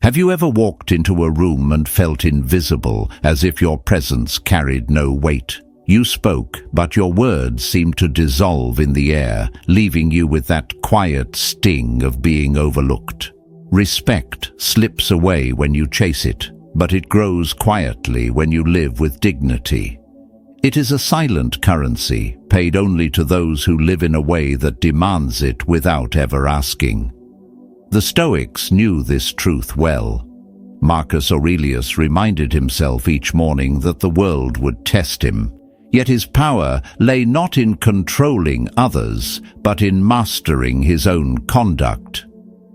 Have you ever walked into a room and felt invisible, as if your presence carried no weight? You spoke, but your words seemed to dissolve in the air, leaving you with that quiet sting of being overlooked. Respect slips away when you chase it, but it grows quietly when you live with dignity. It is a silent currency, paid only to those who live in a way that demands it without ever asking. The Stoics knew this truth well. Marcus Aurelius reminded himself each morning that the world would test him. Yet his power lay not in controlling others, but in mastering his own conduct.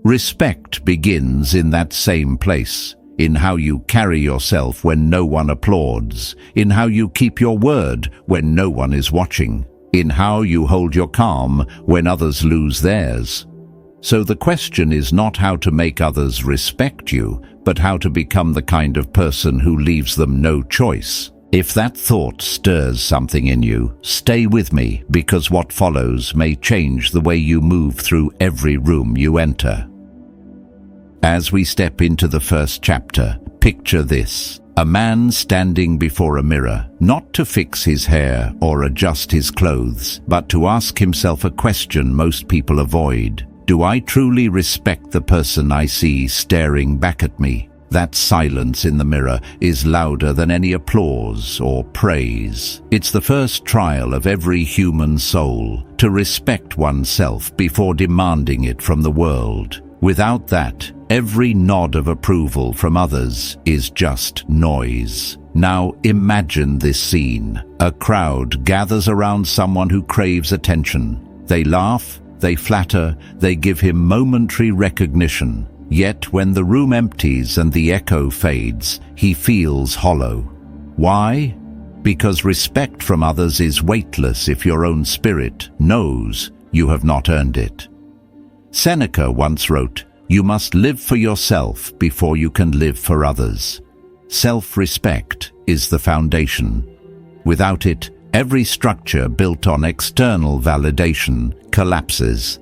Respect begins in that same place, in how you carry yourself when no one applauds, in how you keep your word when no one is watching, in how you hold your calm when others lose theirs. So the question is not how to make others respect you, but how to become the kind of person who leaves them no choice. If that thought stirs something in you, stay with me, because what follows may change the way you move through every room you enter. As we step into the first chapter, picture this: a man standing before a mirror, not to fix his hair or adjust his clothes, but to ask himself a question most people avoid. Do I truly respect the person I see staring back at me? That silence in the mirror is louder than any applause or praise. It's the first trial of every human soul, to respect oneself before demanding it from the world. Without that, every nod of approval from others is just noise. Now imagine this scene. A crowd gathers around someone who craves attention. They laugh, they flatter, they give him momentary recognition. Yet when the room empties and the echo fades, he feels hollow. Why? Because respect from others is weightless if your own spirit knows you have not earned it. Seneca once wrote, "You must live for yourself before you can live for others." Self-respect is the foundation. Without it, every structure built on external validation collapses.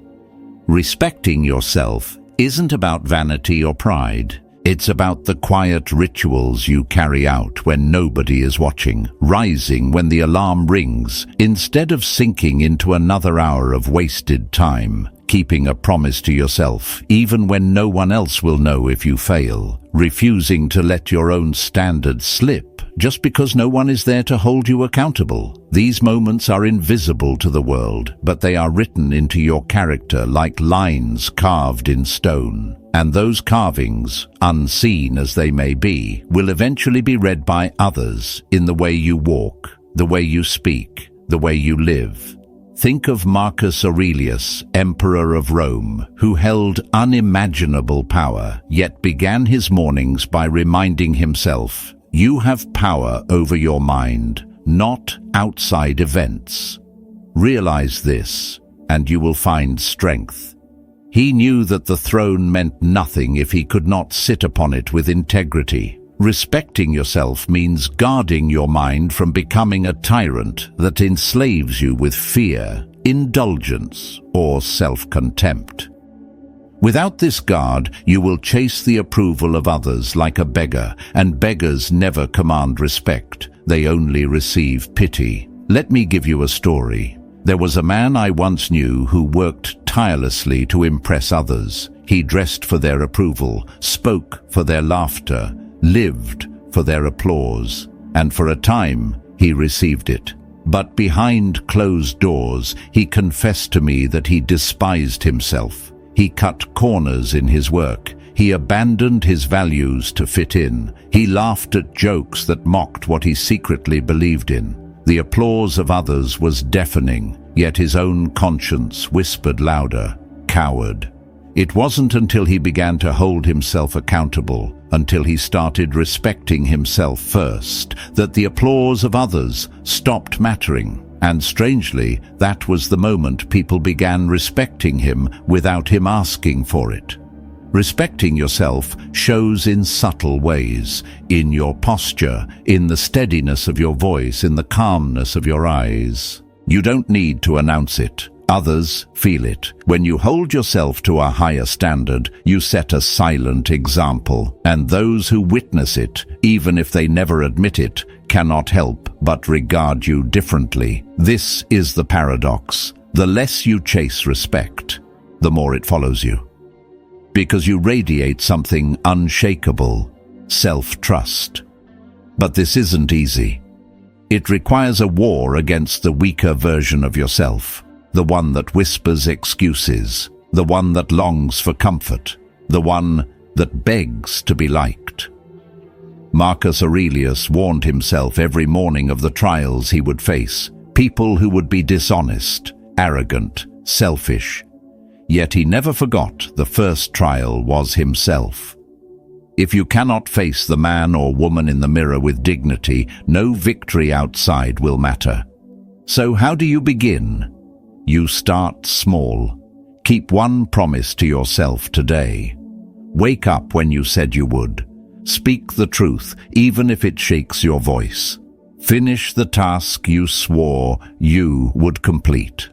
Respecting yourself isn't about vanity or pride. It's about the quiet rituals you carry out when nobody is watching, rising when the alarm rings, instead of sinking into another hour of wasted time, keeping a promise to yourself, even when no one else will know if you fail, refusing to let your own standards slip just because no one is there to hold you accountable. These moments are invisible to the world, but they are written into your character like lines carved in stone. And those carvings, unseen as they may be, will eventually be read by others in the way you walk, the way you speak, the way you live. Think of Marcus Aurelius, Emperor of Rome, who held unimaginable power, yet began his mornings by reminding himself, "You have power over your mind, not outside events." Realize this, and you will find strength. He knew that the throne meant nothing if he could not sit upon it with integrity. Respecting yourself means guarding your mind from becoming a tyrant that enslaves you with fear, indulgence, or self-contempt. Without this guard, you will chase the approval of others like a beggar, and beggars never command respect. They only receive pity. Let me give you a story. There was a man I once knew who worked tirelessly to impress others. He dressed for their approval, spoke for their laughter, lived for their applause, and for a time he received it. But behind closed doors, he confessed to me that he despised himself. He cut corners in his work. He abandoned his values to fit in. He laughed at jokes that mocked what he secretly believed in. The applause of others was deafening, yet his own conscience whispered louder, "Coward." It wasn't until he began to hold himself accountable, until he started respecting himself first, that the applause of others stopped mattering. And strangely, that was the moment people began respecting him without him asking for it. Respecting yourself shows in subtle ways, in your posture, in the steadiness of your voice, in the calmness of your eyes. You don't need to announce it. Others feel it. When you hold yourself to a higher standard, you set a silent example, and those who witness it, even if they never admit it, cannot help but regard you differently. This is the paradox. The less you chase respect, the more it follows you. Because you radiate something unshakable, self-trust. But this isn't easy. It requires a war against the weaker version of yourself. The one that whispers excuses, the one that longs for comfort, the one that begs to be liked. Marcus Aurelius warned himself every morning of the trials he would face, people who would be dishonest, arrogant, selfish. Yet he never forgot the first trial was himself. If you cannot face the man or woman in the mirror with dignity, no victory outside will matter. So how do you begin? You start small. Keep one promise to yourself today. Wake up when you said you would. Speak the truth, even if it shakes your voice. Finish the task you swore you would complete.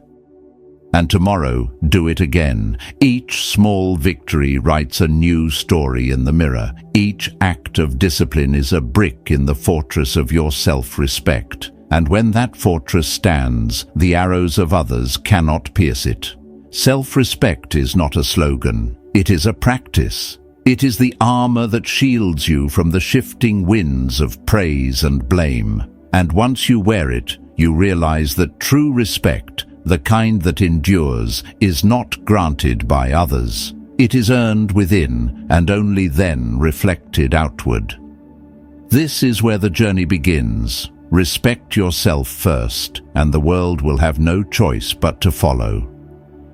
And tomorrow, do it again. Each small victory writes a new story in the mirror. Each act of discipline is a brick in the fortress of your self-respect. And when that fortress stands, the arrows of others cannot pierce it. Self-respect is not a slogan. It is a practice. It is the armor that shields you from the shifting winds of praise and blame. And once you wear it, you realize that true respect, the kind that endures, is not granted by others. It is earned within and only then reflected outward. This is where the journey begins. Respect yourself first, and the world will have no choice but to follow.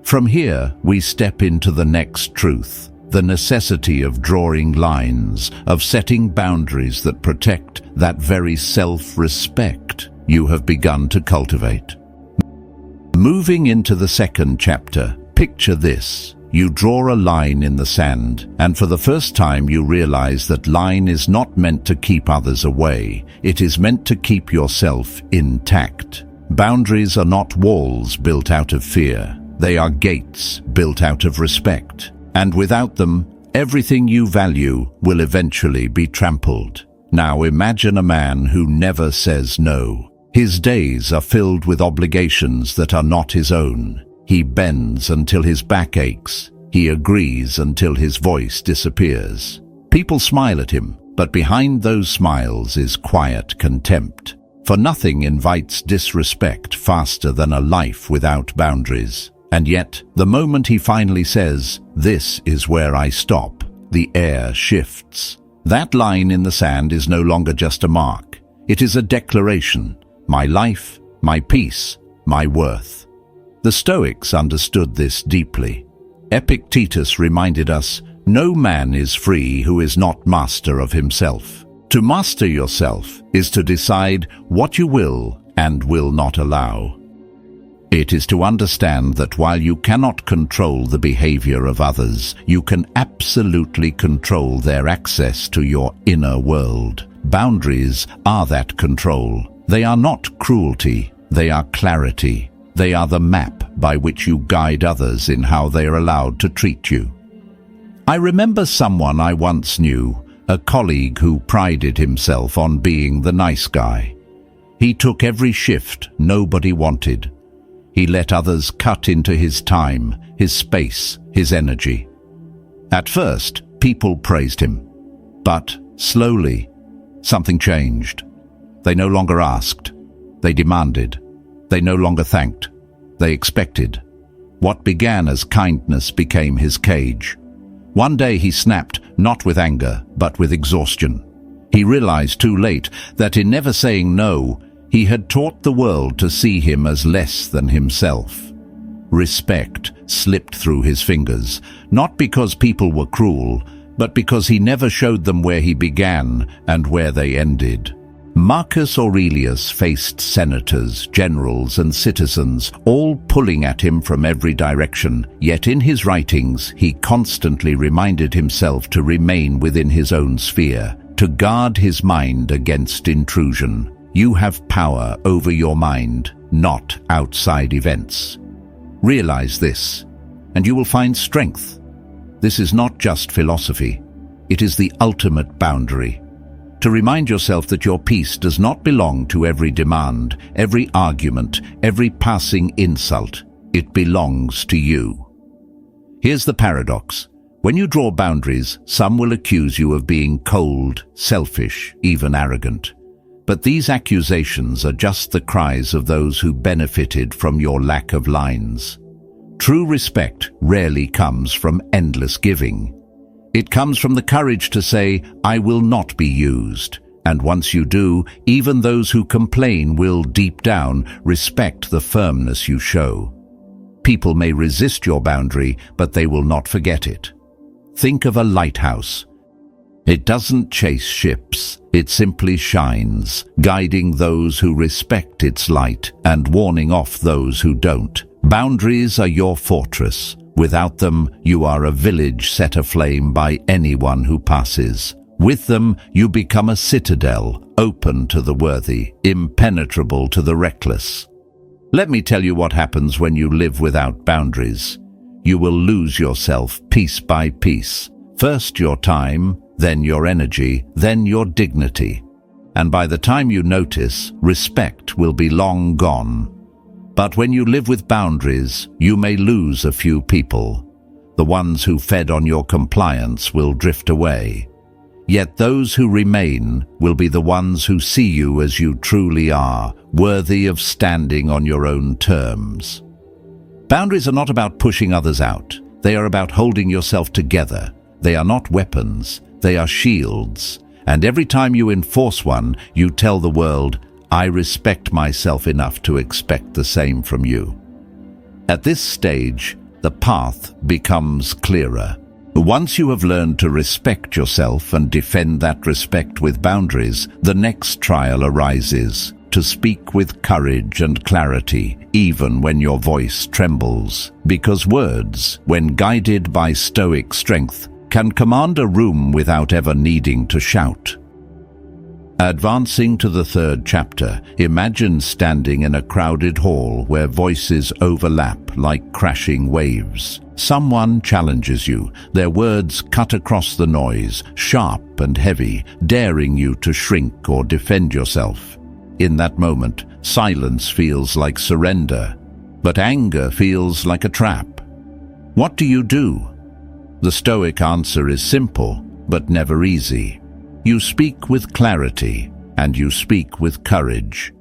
From here, we step into the next truth, the necessity of drawing lines, of setting boundaries that protect that very self-respect you have begun to cultivate. Moving into the second chapter, picture this. You draw a line in the sand, and for the first time you realize that line is not meant to keep others away. It is meant to keep yourself intact. Boundaries are not walls built out of fear. They are gates built out of respect. And without them, everything you value will eventually be trampled. Now imagine a man who never says no. His days are filled with obligations that are not his own. He bends until his back aches. He agrees until his voice disappears. People smile at him, but behind those smiles is quiet contempt. For nothing invites disrespect faster than a life without boundaries. And yet, the moment he finally says, "This is where I stop," the air shifts. That line in the sand is no longer just a mark. It is a declaration. My life, my peace, my worth. The Stoics understood this deeply. Epictetus reminded us, no man is free who is not master of himself. To master yourself is to decide what you will and will not allow. It is to understand that while you cannot control the behavior of others, you can absolutely control their access to your inner world. Boundaries are that control. They are not cruelty, they are clarity. They are the map by which you guide others in how they are allowed to treat you. I remember someone I once knew, a colleague who prided himself on being the nice guy. He took every shift nobody wanted. He let others cut into his time, his space, his energy. At first, people praised him. But slowly, something changed. They no longer asked. They demanded. They no longer thanked. They expected. What began as kindness became his cage. One day he snapped, not with anger, but with exhaustion. He realized too late that in never saying no, he had taught the world to see him as less than himself. Respect slipped through his fingers, not because people were cruel, but because he never showed them where he began and where they ended. Marcus Aurelius faced senators, generals, and citizens, all pulling at him from every direction, yet in his writings he constantly reminded himself to remain within his own sphere, to guard his mind against intrusion. You have power over your mind, not outside events. Realize this, and you will find strength. This is not just philosophy. It is the ultimate boundary. To remind yourself that your peace does not belong to every demand, every argument, every passing insult. It belongs to you. Here's the paradox. When you draw boundaries, some will accuse you of being cold, selfish, even arrogant. But these accusations are just the cries of those who benefited from your lack of lines. True respect rarely comes from endless giving. It comes from the courage to say, I will not be used. And once you do, even those who complain will, deep down, respect the firmness you show. People may resist your boundary, but they will not forget it. Think of a lighthouse. It doesn't chase ships, it simply shines, guiding those who respect its light and warning off those who don't. Boundaries are your fortress. Without them, you are a village set aflame by anyone who passes. With them, you become a citadel, open to the worthy, impenetrable to the reckless. Let me tell you what happens when you live without boundaries. You will lose yourself piece by piece. First your time, then your energy, then your dignity. And by the time you notice, respect will be long gone. But when you live with boundaries, you may lose a few people. The ones who fed on your compliance will drift away. Yet those who remain will be the ones who see you as you truly are, worthy of standing on your own terms. Boundaries are not about pushing others out. They are about holding yourself together. They are not weapons. They are shields. And every time you enforce one, you tell the world, I respect myself enough to expect the same from you. At this stage, the path becomes clearer. Once you have learned to respect yourself and defend that respect with boundaries, the next trial arises, to speak with courage and clarity, even when your voice trembles. Because words, when guided by Stoic strength, can command a room without ever needing to shout. Advancing to the third chapter, imagine standing in a crowded hall where voices overlap like crashing waves. Someone challenges you, their words cut across the noise, sharp and heavy, daring you to shrink or defend yourself. In that moment, silence feels like surrender, but anger feels like a trap. What do you do? The Stoic answer is simple, but never easy. You speak with clarity, and you speak with courage.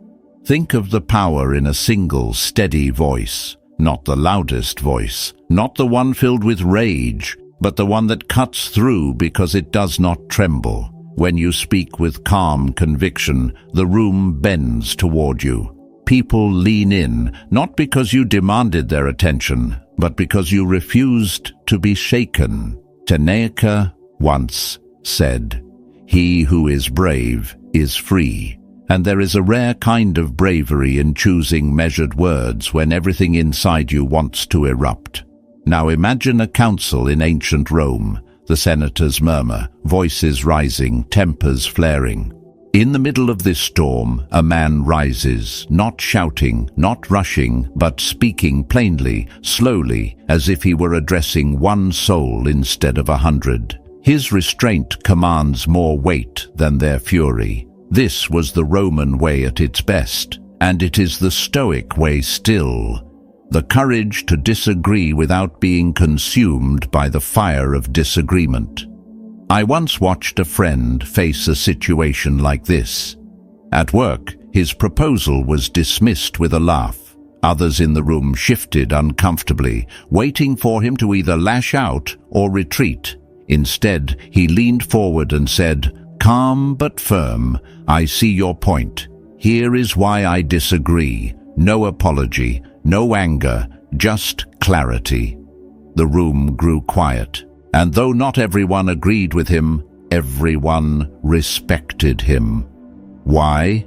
Think of the power in a single, steady voice, not the loudest voice, not the one filled with rage, but the one that cuts through because it does not tremble. When you speak with calm conviction, the room bends toward you. People lean in, not because you demanded their attention, but because you refused to be shaken. Seneca once said, "He who is brave is free." And there is a rare kind of bravery in choosing measured words when everything inside you wants to erupt. Now imagine a council in ancient Rome, the senators murmur, voices rising, tempers flaring. In the middle of this storm, a man rises, not shouting, not rushing, but speaking plainly, slowly, as if he were addressing one soul instead of 100. His restraint commands more weight than their fury. This was the Roman way at its best, and it is the Stoic way still. The courage to disagree without being consumed by the fire of disagreement. I once watched a friend face a situation like this. At work, his proposal was dismissed with a laugh. Others in the room shifted uncomfortably, waiting for him to either lash out or retreat. Instead, he leaned forward and said, "Calm but firm, I see your point. Here is why I disagree. No apology, no anger, just clarity." The room grew quiet, and though not everyone agreed with him, everyone respected him. Why?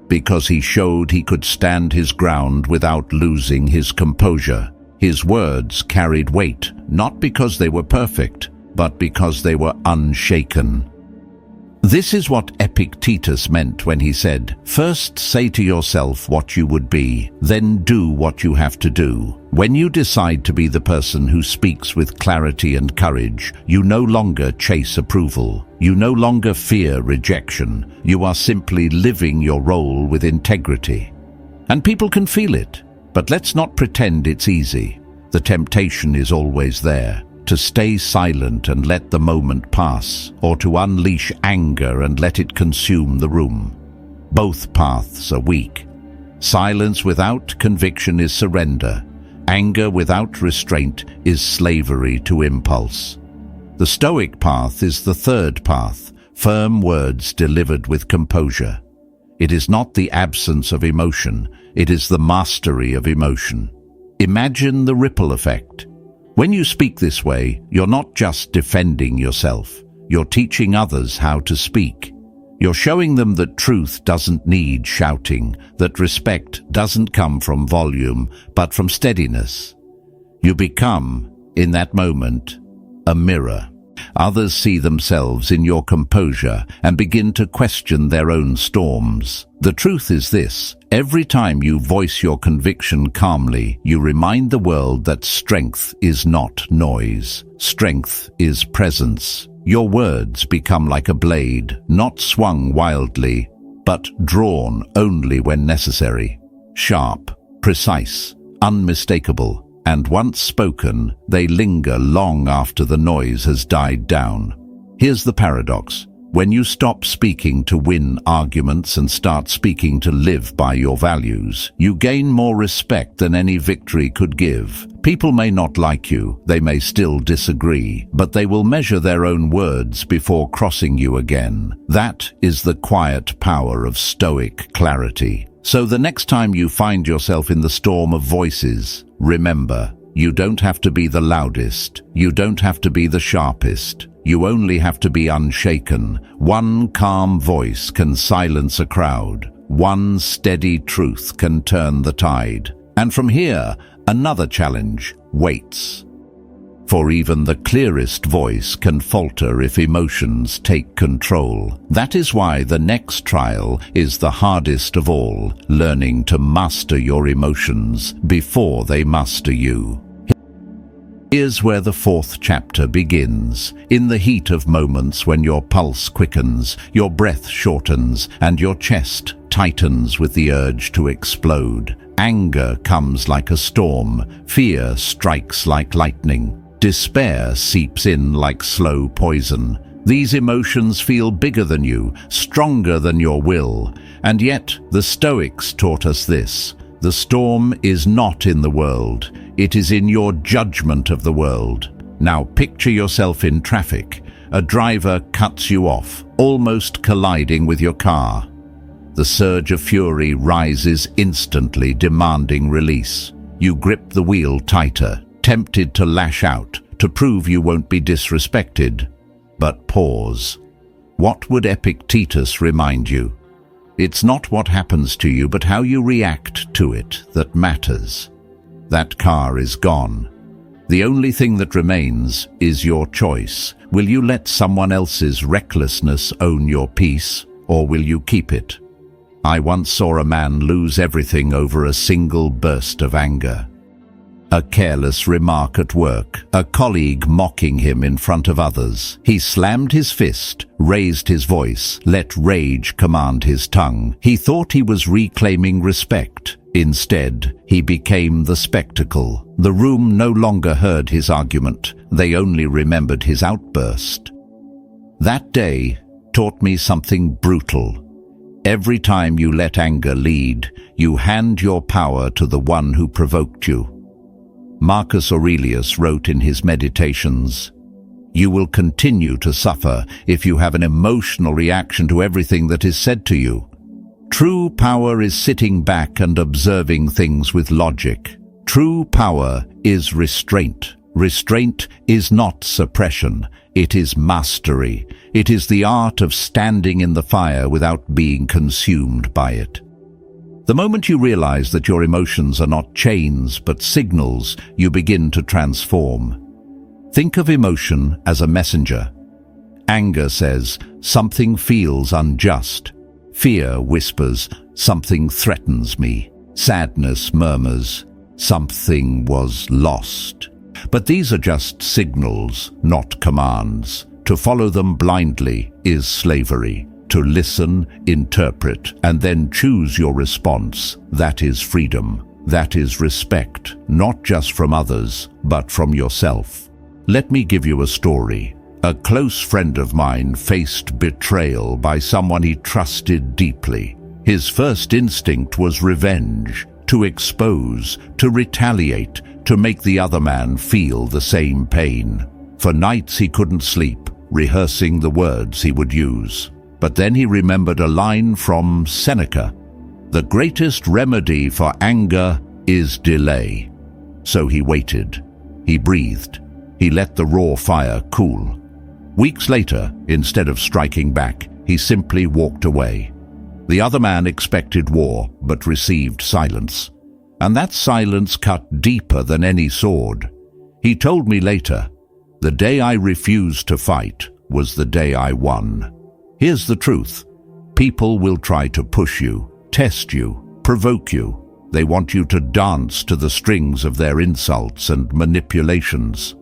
Because he showed he could stand his ground without losing his composure. His words carried weight, not because they were perfect, but because they were unshaken. This is what Epictetus meant when he said, "First say to yourself what you would be, then do what you have to do." When you decide to be the person who speaks with clarity and courage, you no longer chase approval. You no longer fear rejection. You are simply living your role with integrity. And people can feel it, but let's not pretend it's easy. The temptation is always there, to stay silent and let the moment pass, or to unleash anger and let it consume the room. Both paths are weak. Silence without conviction is surrender. Anger without restraint is slavery to impulse. The Stoic path is the third path, firm words delivered with composure. It is not the absence of emotion, it is the mastery of emotion. Imagine the ripple effect. When you speak this way, you're not just defending yourself, you're teaching others how to speak. You're showing them that truth doesn't need shouting, that respect doesn't come from volume, but from steadiness. You become, in that moment, a mirror. Others see themselves in your composure and begin to question their own storms. The truth is this: every time you voice your conviction calmly, you remind the world that strength is not noise. Strength is presence. Your words become like a blade, not swung wildly, but drawn only when necessary. Sharp, precise, unmistakable, and once spoken, they linger long after the noise has died down. Here's the paradox. When you stop speaking to win arguments and start speaking to live by your values, you gain more respect than any victory could give. People may not like you, they may still disagree, but they will measure their own words before crossing you again. That is the quiet power of Stoic clarity. So the next time you find yourself in the storm of voices, remember, you don't have to be the loudest, you don't have to be the sharpest. You only have to be unshaken. One calm voice can silence a crowd. One steady truth can turn the tide. And from here, another challenge waits. For even the clearest voice can falter if emotions take control. That is why the next trial is the hardest of all, learning to master your emotions before they master you. Here's where the fourth chapter begins. In the heat of moments when your pulse quickens, your breath shortens, and your chest tightens with the urge to explode. Anger comes like a storm, fear strikes like lightning, despair seeps in like slow poison. These emotions feel bigger than you, stronger than your will, and yet the Stoics taught us this: the storm is not in the world, it is in your judgment of the world. Now picture yourself in traffic. A driver cuts you off, almost colliding with your car. The surge of fury rises instantly, demanding release. You grip the wheel tighter, tempted to lash out, to prove you won't be disrespected. But pause. What would Epictetus remind you? It's not what happens to you, but how you react to it that matters. That car is gone. The only thing that remains is your choice. Will you let someone else's recklessness own your peace, or will you keep it? I once saw a man lose everything over a single burst of anger. A careless remark at work, a colleague mocking him in front of others. He slammed his fist, raised his voice, let rage command his tongue. He thought he was reclaiming respect. Instead, he became the spectacle. The room no longer heard his argument. They only remembered his outburst. That day taught me something brutal. Every time you let anger lead, you hand your power to the one who provoked you. Marcus Aurelius wrote in his Meditations, "You will continue to suffer if you have an emotional reaction to everything that is said to you." True power is sitting back and observing things with logic. True power is restraint. Restraint is not suppression, it is mastery. It is the art of standing in the fire without being consumed by it. The moment you realize that your emotions are not chains but signals, you begin to transform. Think of emotion as a messenger. Anger says, "Something feels unjust." Fear whispers, "Something threatens me." Sadness murmurs, Something was lost. But these are just signals, not commands. To follow them blindly is slavery. To listen, interpret, and then choose your response, that is freedom. That is respect, not just from others, but from yourself. Let me give you a story. A close friend of mine faced betrayal by someone he trusted deeply. His first instinct was revenge, to expose, to retaliate, to make the other man feel the same pain. For nights he couldn't sleep, rehearsing the words he would use. But then he remembered a line from Seneca: "The greatest remedy for anger is delay." So he waited. He breathed. He let the raw fire cool. Weeks later, instead of striking back, he simply walked away. The other man expected war, but received silence. And that silence cut deeper than any sword. He told me later, "The day I refused to fight was the day I won." Here's the truth. People will try to push you, test you, provoke you. They want you to dance to the strings of their insults and manipulations.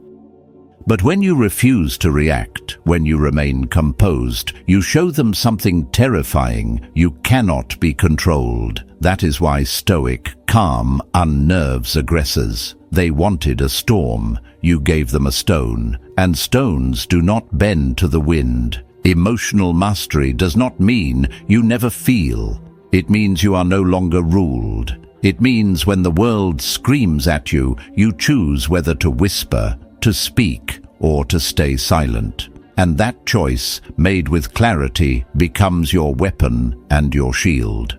But when you refuse to react, when you remain composed, you show them something terrifying. You cannot be controlled. That is why Stoic calm unnerves aggressors. They wanted a storm. You gave them a stone, and stones do not bend to the wind. Emotional mastery does not mean you never feel. It means you are no longer ruled. It means when the world screams at you, you choose whether to whisper, to speak, or to stay silent. And that choice, made with clarity, becomes your weapon and your shield.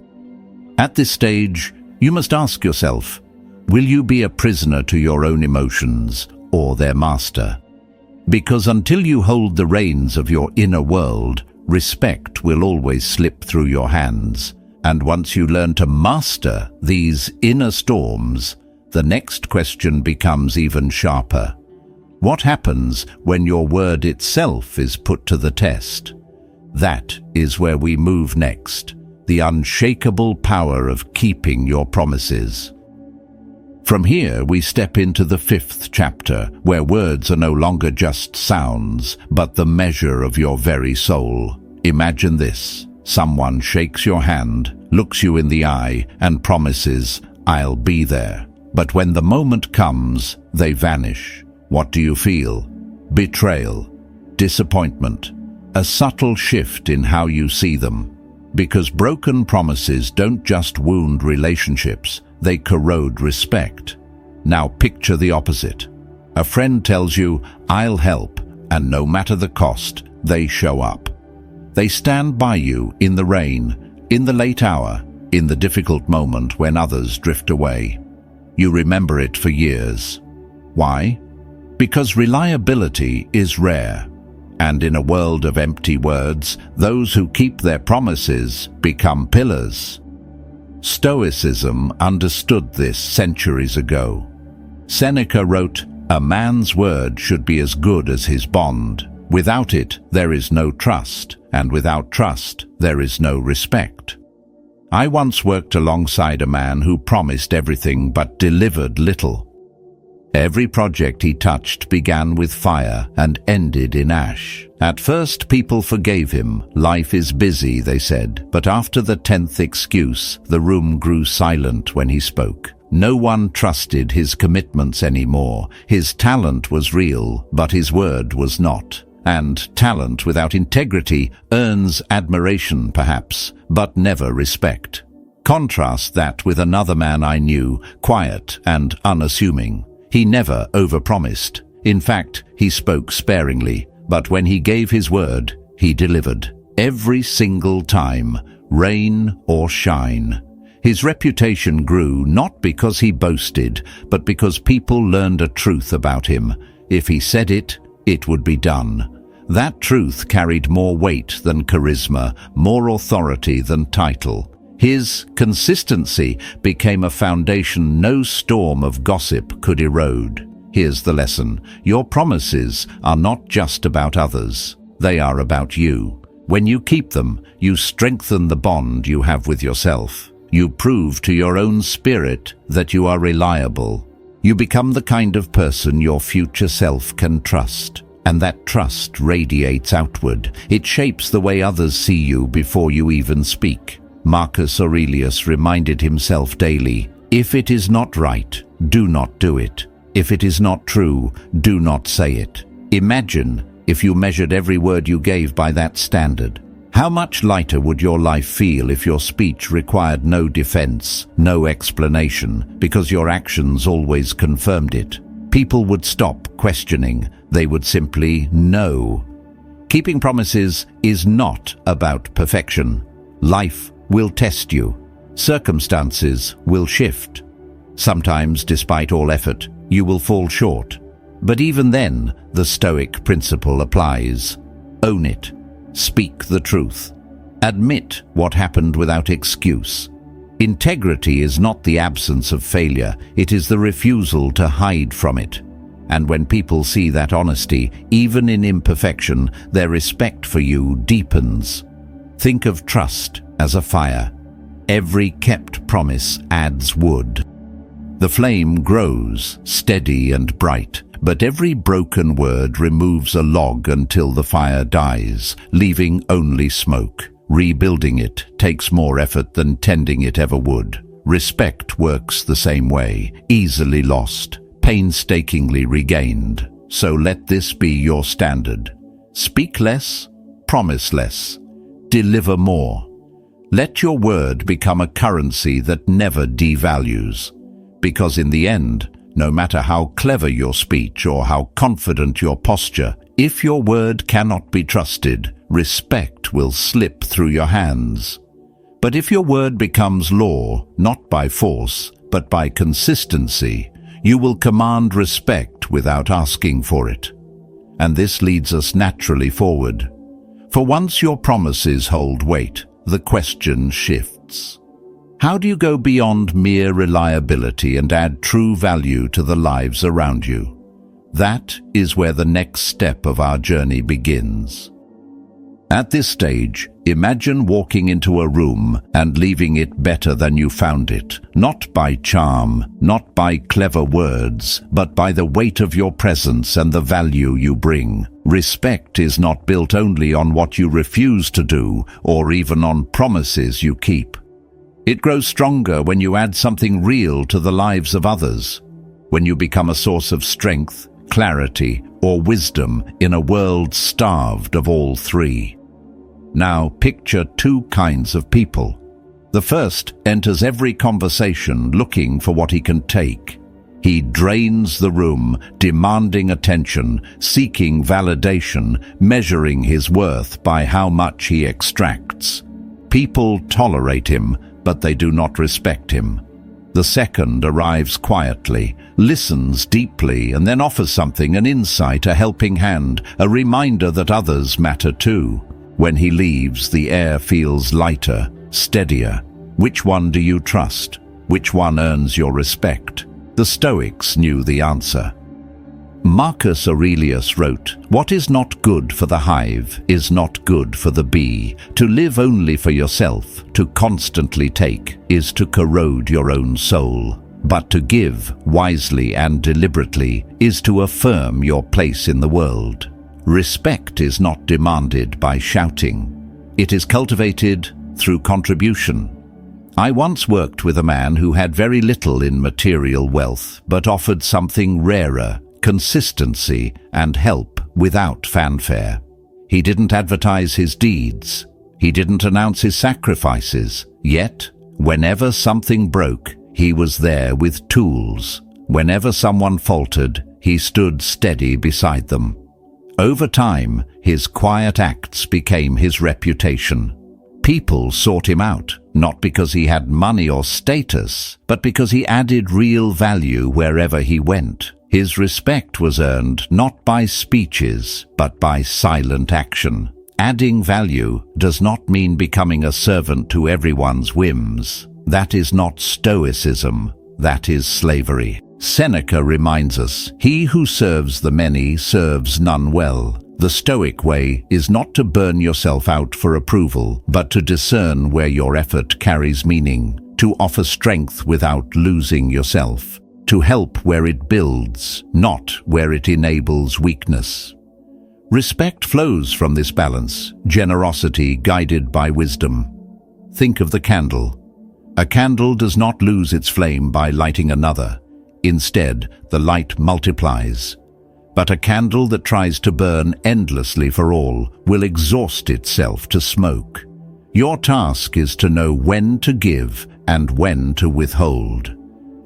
At this stage, you must ask yourself, will you be a prisoner to your own emotions or their master? Because until you hold the reins of your inner world, respect will always slip through your hands. And once you learn to master these inner storms, the next question becomes even sharper. What happens when your word itself is put to the test? That is where we move next, the unshakable power of keeping your promises. From here, we step into the 5th chapter, where words are no longer just sounds, but the measure of your very soul. Imagine this. Someone shakes your hand, looks you in the eye, and promises, "I'll be there." But when the moment comes, they vanish. What do you feel? Betrayal, disappointment, a subtle shift in how you see them. Because broken promises don't just wound relationships, they corrode respect. Now picture the opposite. A friend tells you, "I'll help," and no matter the cost, they show up. They stand by you in the rain, in the late hour, in the difficult moment when others drift away. You remember it for years. Why? Because reliability is rare. And in a world of empty words, those who keep their promises become pillars. Stoicism understood this centuries ago. Seneca wrote, "A man's word should be as good as his bond. Without it, there is no trust, and without trust, there is no respect." I once worked alongside a man who promised everything but delivered little. Every project he touched began with fire and ended in ash. At first, people forgave him. Life is busy, they said. But after the 10th excuse, the room grew silent when he spoke. No one trusted his commitments anymore. His talent was real, but his word was not. And talent without integrity earns admiration, perhaps, but never respect. Contrast that with another man I knew, quiet and unassuming. He never overpromised. In fact, he spoke sparingly, but when he gave his word, he delivered. Every single time, rain or shine. His reputation grew not because he boasted, but because people learned a truth about him. If he said it, it would be done. That truth carried more weight than charisma, more authority than title. His consistency became a foundation no storm of gossip could erode. Here's the lesson. Your promises are not just about others. They are about you. When you keep them, you strengthen the bond you have with yourself. You prove to your own spirit that you are reliable. You become the kind of person your future self can trust. And that trust radiates outward. It shapes the way others see you before you even speak. Marcus Aurelius reminded himself daily, if it is not right, do not do it. If it is not true, do not say it. Imagine if you measured every word you gave by that standard. How much lighter would your life feel if your speech required no defense, no explanation, because your actions always confirmed it? People would stop questioning. They would simply know. Keeping promises is not about perfection. Life will test you. Circumstances will shift. Sometimes, despite all effort, you will fall short. But even then, the Stoic principle applies. Own it. Speak the truth. Admit what happened without excuse. Integrity is not the absence of failure, it is the refusal to hide from it. And when people see that honesty, even in imperfection, their respect for you deepens. Think of trust as a fire. Every kept promise adds wood. The flame grows, steady and bright, but every broken word removes a log until the fire dies, leaving only smoke. Rebuilding it takes more effort than tending it ever would. Respect works the same way, easily lost, painstakingly regained. So let this be your standard. Speak less, promise less, deliver more. Let your word become a currency that never devalues. Because in the end, no matter how clever your speech or how confident your posture, if your word cannot be trusted, respect will slip through your hands. But if your word becomes law, not by force, but by consistency, you will command respect without asking for it. And this leads us naturally forward. For once your promises hold weight, the question shifts. How do you go beyond mere reliability and add true value to the lives around you? That is where the next step of our journey begins. At this stage, imagine walking into a room and leaving it better than you found it, not by charm, not by clever words, but by the weight of your presence and the value you bring. Respect is not built only on what you refuse to do, or even on promises you keep. It grows stronger when you add something real to the lives of others, when you become a source of strength, clarity, or wisdom in a world starved of all three. Now picture two kinds of people. The first enters every conversation looking for what he can take. He drains the room, demanding attention, seeking validation, measuring his worth by how much he extracts. People tolerate him, but they do not respect him. The second arrives quietly, listens deeply, and then offers something, an insight, a helping hand, a reminder that others matter too. When he leaves, the air feels lighter, steadier. Which one do you trust? Which one earns your respect? The Stoics knew the answer. Marcus Aurelius wrote, "What is not good for the hive is not good for the bee. To live only for yourself, to constantly take, is to corrode your own soul. But to give, wisely and deliberately, is to affirm your place in the world." Respect is not demanded by shouting. It is cultivated through contribution. I once worked with a man who had very little in material wealth, but offered something rarer: consistency and help without fanfare. He didn't advertise his deeds. He didn't announce his sacrifices. Yet, whenever something broke, he was there with tools. Whenever someone faltered, he stood steady beside them. Over time, his quiet acts became his reputation. People sought him out, not because he had money or status, but because he added real value wherever he went. His respect was earned not by speeches, but by silent action. Adding value does not mean becoming a servant to everyone's whims. That is not stoicism, that is slavery. Seneca reminds us, "He who serves the many serves none well." The Stoic way is not to burn yourself out for approval, but to discern where your effort carries meaning, to offer strength without losing yourself, to help where it builds, not where it enables weakness. Respect flows from this balance, generosity guided by wisdom. Think of the candle. A candle does not lose its flame by lighting another. Instead, the light multiplies. But a candle that tries to burn endlessly for all will exhaust itself to smoke. Your task is to know when to give and when to withhold.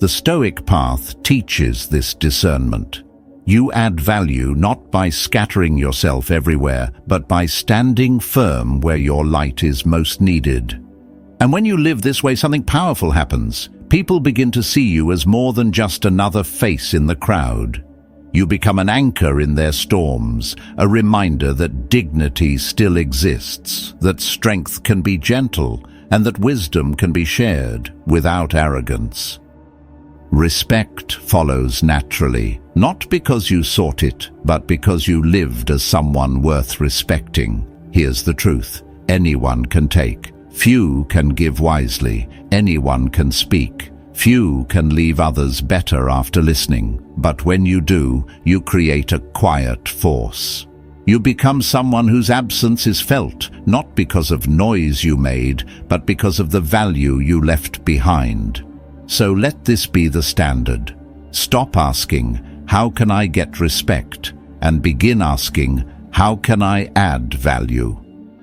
The Stoic path teaches this discernment. You add value not by scattering yourself everywhere, but by standing firm where your light is most needed. And when you live this way, something powerful happens. People begin to see you as more than just another face in the crowd. You become an anchor in their storms, a reminder that dignity still exists, that strength can be gentle, and that wisdom can be shared without arrogance. Respect follows naturally, not because you sought it, but because you lived as someone worth respecting. Here's the truth: anyone can take. Few can give wisely. Anyone can speak. Few can leave others better after listening. But when you do, you create a quiet force. You become someone whose absence is felt, not because of noise you made, but because of the value you left behind. So let this be the standard. Stop asking, "How can I get respect?" and begin asking, "How can I add value?"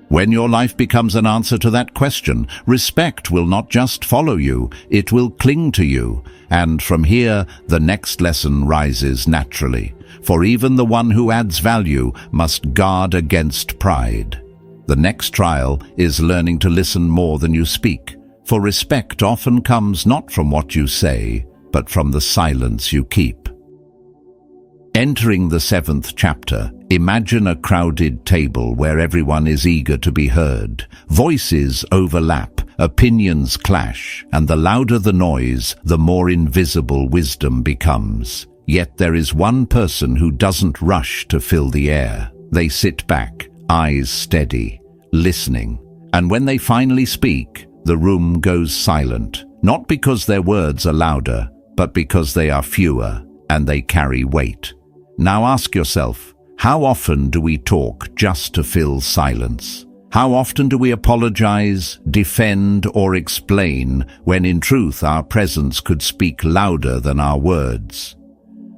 When your life becomes an answer to that question, respect will not just follow you, it will cling to you. And from here, the next lesson rises naturally. For even the one who adds value must guard against pride. The next trial is learning to listen more than you speak. For respect often comes not from what you say, but from the silence you keep. Entering the 7th chapter, imagine a crowded table where everyone is eager to be heard. Voices overlap, opinions clash, and the louder the noise, the more invisible wisdom becomes. Yet there is one person who doesn't rush to fill the air. They sit back, eyes steady, listening. And when they finally speak, the room goes silent, not because their words are louder, but because they are fewer and they carry weight. Now ask yourself, how often do we talk just to fill silence? How often do we apologize, defend, or explain when in truth our presence could speak louder than our words?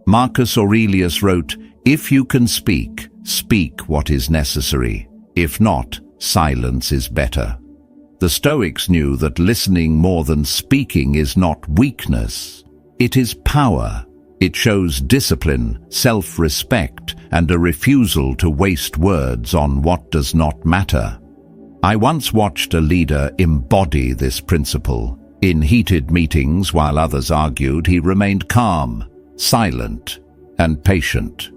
Marcus Aurelius wrote, "If you can speak, speak what is necessary. If not, silence is better." The Stoics knew that listening more than speaking is not weakness. It is power. It shows discipline, self-respect, and a refusal to waste words on what does not matter. I once watched a leader embody this principle. In heated meetings, while others argued, he remained calm, silent, and patient.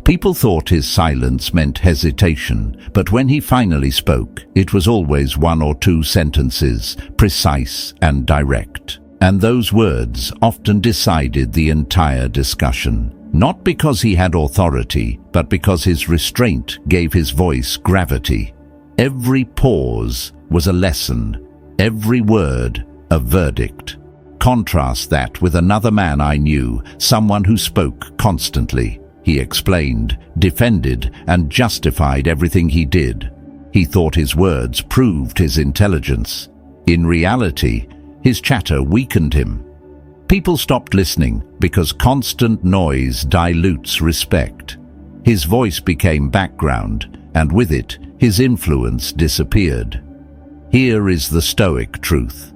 People thought his silence meant hesitation, but when he finally spoke, it was always 1 or 2 sentences, precise and direct. And those words often decided the entire discussion, not because he had authority, but because his restraint gave his voice gravity. Every pause was a lesson, every word a verdict. Contrast that with another man I knew, someone who spoke constantly. He explained, defended, and justified everything he did. He thought his words proved his intelligence. In reality, his chatter weakened him. People stopped listening because constant noise dilutes respect. His voice became background, and with it, his influence disappeared. Here is the Stoic truth.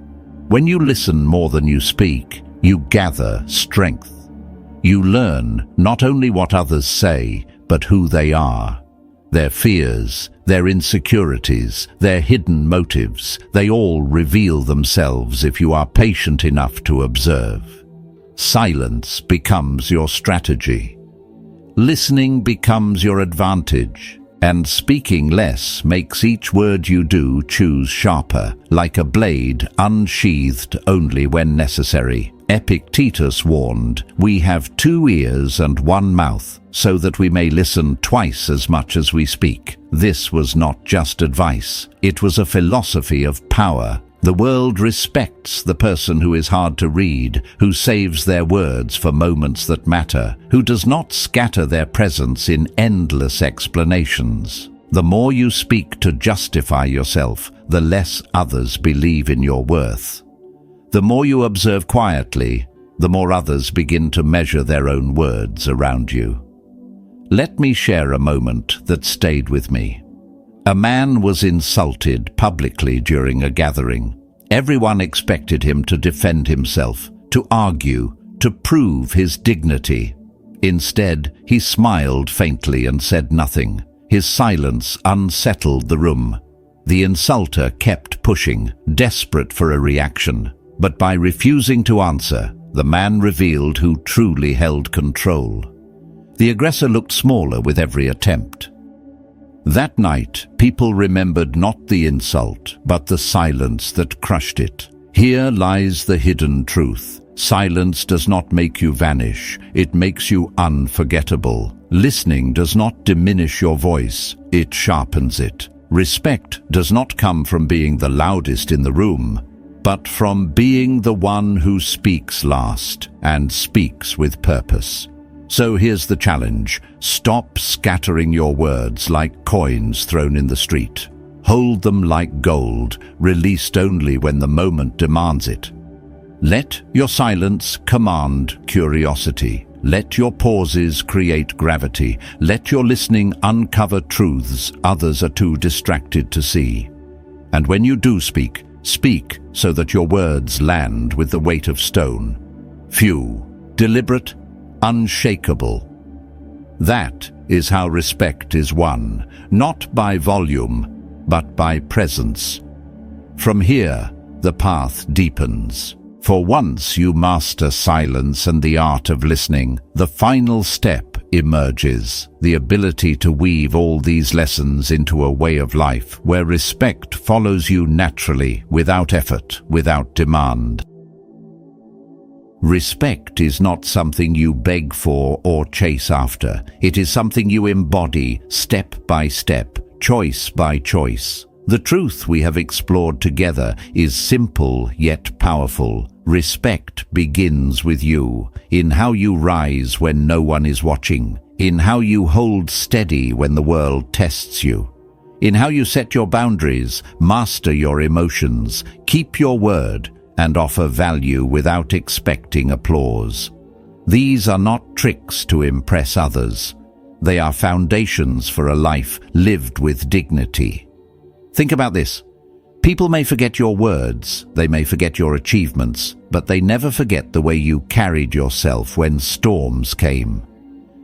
When you listen more than you speak, you gather strength. You learn not only what others say, but who they are. Their fears, their insecurities, their hidden motives, they all reveal themselves if you are patient enough to observe. Silence becomes your strategy. Listening becomes your advantage, and speaking less makes each word you do choose sharper, like a blade unsheathed only when necessary. Epictetus warned, "We have 2 ears and 1 mouth, so that we may listen twice as much as we speak." This was not just advice. It was a philosophy of power. The world respects the person who is hard to read, who saves their words for moments that matter, who does not scatter their presence in endless explanations. The more you speak to justify yourself, the less others believe in your worth. The more you observe quietly, the more others begin to measure their own words around you. Let me share a moment that stayed with me. A man was insulted publicly during a gathering. Everyone expected him to defend himself, to argue, to prove his dignity. Instead, he smiled faintly and said nothing. His silence unsettled the room. The insulter kept pushing, desperate for a reaction. But by refusing to answer, the man revealed who truly held control. The aggressor looked smaller with every attempt. That night, people remembered not the insult, but the silence that crushed it. Here lies the hidden truth. Silence does not make you vanish, it makes you unforgettable. Listening does not diminish your voice, it sharpens it. Respect does not come from being the loudest in the room, but from being the one who speaks last and speaks with purpose. So here's the challenge. Stop scattering your words like coins thrown in the street. Hold them like gold, released only when the moment demands it. Let your silence command curiosity. Let your pauses create gravity. Let your listening uncover truths others are too distracted to see. And when you do speak, speak so that your words land with the weight of stone. Few, deliberate, unshakable. That is how respect is won, not by volume, but by presence. From here, the path deepens. For once you master silence and the art of listening, the final step emerges, the ability to weave all these lessons into a way of life where respect follows you naturally, without effort, without demand. Respect is not something you beg for or chase after. It is something you embody step by step, choice by choice. The truth we have explored together is simple yet powerful. Respect begins with you, in how you rise when no one is watching, in how you hold steady when the world tests you, in how you set your boundaries, master your emotions, keep your word, and offer value without expecting applause. These are not tricks to impress others. They are foundations for a life lived with dignity. Think about this. People may forget your words, they may forget your achievements, but they never forget the way you carried yourself when storms came.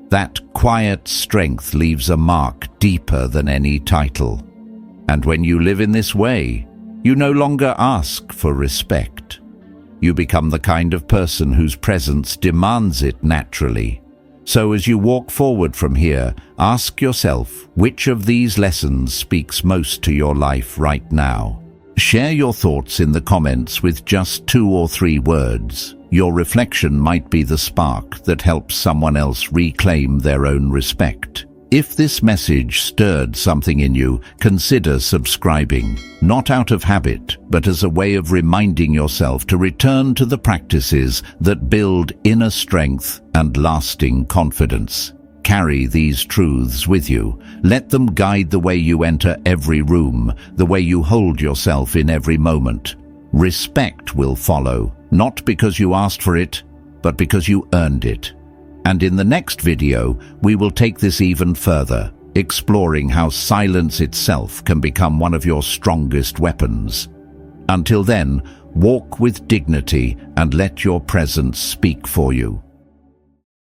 That quiet strength leaves a mark deeper than any title. And when you live in this way, you no longer ask for respect. You become the kind of person whose presence demands it naturally. So as you walk forward from here, ask yourself, which of these lessons speaks most to your life right now? Share your thoughts in the comments with just 2 or 3 words. Your reflection might be the spark that helps someone else reclaim their own respect. If this message stirred something in you, consider subscribing, not out of habit, but as a way of reminding yourself to return to the practices that build inner strength and lasting confidence. Carry these truths with you. Let them guide the way you enter every room, the way you hold yourself in every moment. Respect will follow, not because you asked for it, but because you earned it. And in the next video, we will take this even further, exploring how silence itself can become one of your strongest weapons. Until then, walk with dignity and let your presence speak for you.